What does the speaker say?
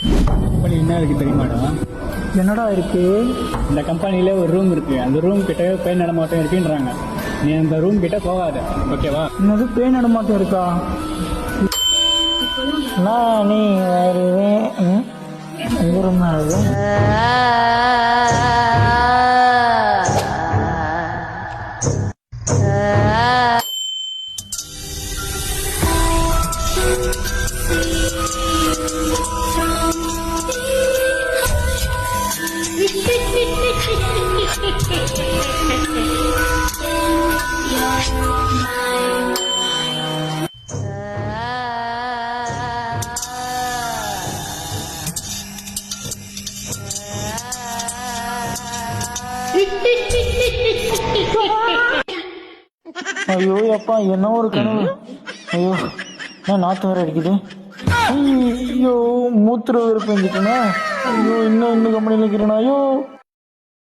Company என்ன இருக்குது தெரியுமாடா? என்னடா இருக்கு? இந்த கம்பெனியில் ஒரு ரூம் இருக்குது. அந்த ரூம் கிட்ட பேய் நடமாட்டம் இருக்குன்றாங்க. நீ அந்த ரூம் கிட்ட போகாத, ஓகேவா? என்னது பேய் நடமாட்டம் இருக்கா? நான் நீ வருவேன். எந்த ரூம் அது? ஐயோ அப்பா, என்ன ஒரு கனவு. ஐயோ, நான் நாத்து வேற அடிக்குது. ஐயோ, மூத்திர வேறு பெஞ்சிட்டேனா? ஐயோ, இன்னும் கம்பெனியில் இருக்கிறேனா? ஐயோ.